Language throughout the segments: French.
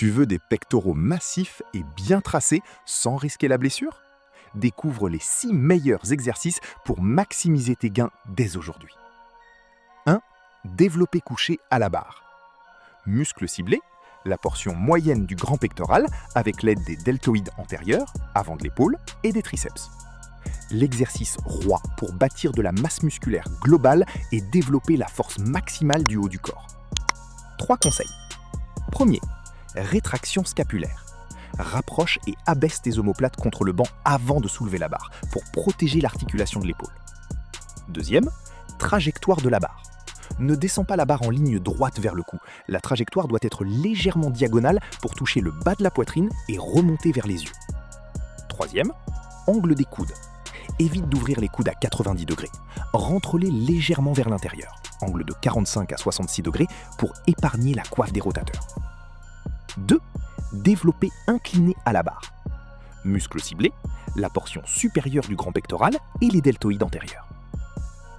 Tu veux des pectoraux massifs et bien tracés sans risquer la blessure? Découvre les 6 meilleurs exercices pour maximiser tes gains dès aujourd'hui. 1. Développé couché à la barre. Muscle ciblé, la portion moyenne du grand pectoral avec l'aide des deltoïdes antérieurs, avant de l'épaule, et des triceps. L'exercice roi pour bâtir de la masse musculaire globale et développer la force maximale du haut du corps. 3 conseils. Premier, rétraction scapulaire. Rapproche et abaisse tes omoplates contre le banc avant de soulever la barre pour protéger l'articulation de l'épaule. Deuxième, trajectoire de la barre. Ne descends pas la barre en ligne droite vers le cou. La trajectoire doit être légèrement diagonale pour toucher le bas de la poitrine et remonter vers les yeux. Troisième, angle des coudes. Évite d'ouvrir les coudes à 90 degrés. Rentre-les légèrement vers l'intérieur, angle de 45 à 66 degrés pour épargner la coiffe des rotateurs. 2. Développé incliné à la barre. Muscle ciblé, la portion supérieure du grand pectoral et les deltoïdes antérieurs.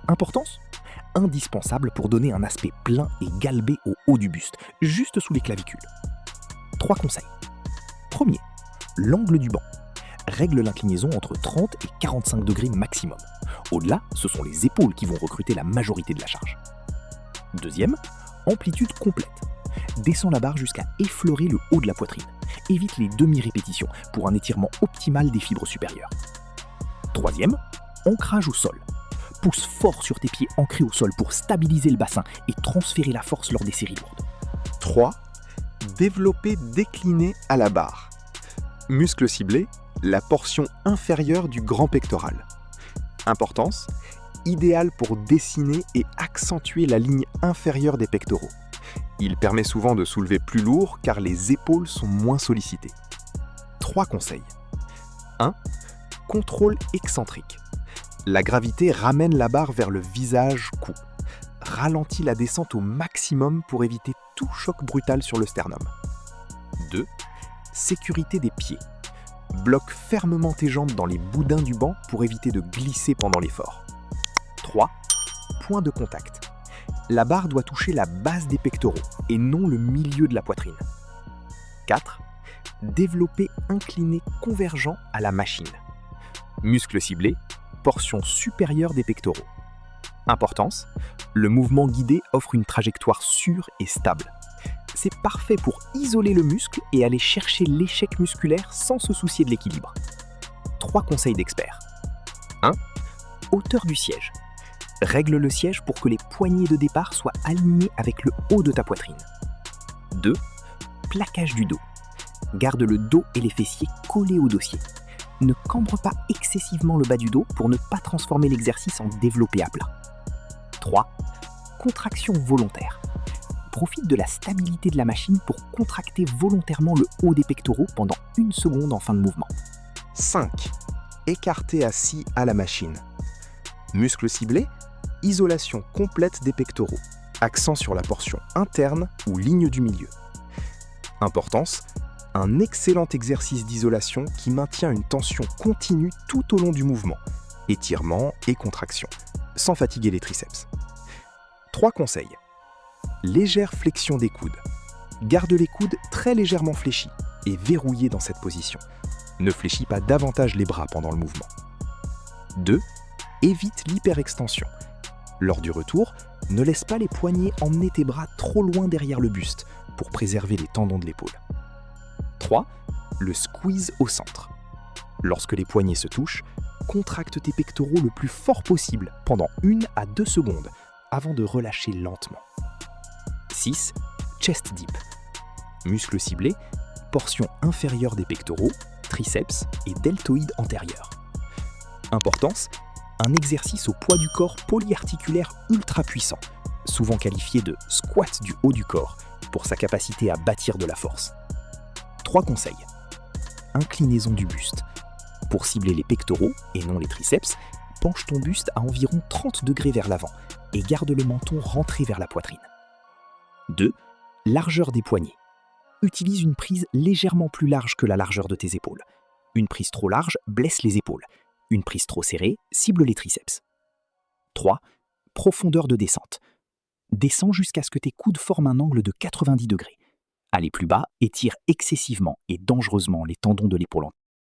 Importance? Indispensable pour donner un aspect plein et galbé au haut du buste, juste sous les clavicules. 3 conseils. Premier, l'angle du banc. Règle l'inclinaison entre 30 et 45 degrés maximum. Au-delà, ce sont les épaules qui vont recruter la majorité de la charge. Deuxième, amplitude complète. Descends la barre jusqu'à effleurer le haut de la poitrine. Évite les demi-répétitions pour un étirement optimal des fibres supérieures. Troisième, ancrage au sol. Pousse fort sur tes pieds ancrés au sol pour stabiliser le bassin et transférer la force lors des séries lourdes. 3. Développé décliné à la barre. Muscle ciblé, la portion inférieure du grand pectoral. Importance, idéal pour dessiner et accentuer la ligne inférieure des pectoraux. Il permet souvent de soulever plus lourd car les épaules sont moins sollicitées. 3 conseils. 1. Contrôle excentrique. La gravité ramène la barre vers le visage-cou. Ralentis la descente au maximum pour éviter tout choc brutal sur le sternum. 2. Sécurité des pieds. Bloque fermement tes jambes dans les boudins du banc pour éviter de glisser pendant l'effort. 3. Point de contact. La barre doit toucher la base des pectoraux et non le milieu de la poitrine. 4. Développé incliné convergent à la machine. Muscle ciblé, portion supérieure des pectoraux. Importance, le mouvement guidé offre une trajectoire sûre et stable. C'est parfait pour isoler le muscle et aller chercher l'échec musculaire sans se soucier de l'équilibre. 3 conseils d'experts. 1. Hauteur du siège. Règle le siège pour que les poignées de départ soient alignées avec le haut de ta poitrine. 2. Plaquage du dos. Garde le dos et les fessiers collés au dossier. Ne cambre pas excessivement le bas du dos pour ne pas transformer l'exercice en développé à plat. 3. Contraction volontaire. Profite de la stabilité de la machine pour contracter volontairement le haut des pectoraux pendant 1 seconde en fin de mouvement. 5. Écarté assis à la machine. Muscle ciblé, isolation complète des pectoraux. Accent sur la portion interne ou ligne du milieu. Importance, un excellent exercice d'isolation qui maintient une tension continue tout au long du mouvement, étirement et contraction, sans fatiguer les triceps. 3 conseils. Légère flexion des coudes. Garde les coudes très légèrement fléchis et verrouillés dans cette position. Ne fléchis pas davantage les bras pendant le mouvement. 2. Évite l'hyperextension. Lors du retour, ne laisse pas les poignets emmener tes bras trop loin derrière le buste pour préserver les tendons de l'épaule. 3. Le squeeze au centre. Lorsque les poignets se touchent, contracte tes pectoraux le plus fort possible pendant 1 à 2 secondes avant de relâcher lentement. 6. Chest dip. Muscle ciblé, portion inférieure des pectoraux, triceps et deltoïdes antérieurs. Importance, un exercice au poids du corps polyarticulaire ultra puissant, souvent qualifié de squat du haut du corps pour sa capacité à bâtir de la force. 3 conseils. Inclinaison du buste. Pour cibler les pectoraux et non les triceps, penche ton buste à environ 30 degrés vers l'avant et garde le menton rentré vers la poitrine. 2. Largeur des poignets. Utilise une prise légèrement plus large que la largeur de tes épaules. Une prise trop large blesse les épaules. Une prise trop serrée cible les triceps. 3. Profondeur de descente. Descends jusqu'à ce que tes coudes forment un angle de 90 degrés. Aller plus bas étire excessivement et dangereusement les tendons de l'épaule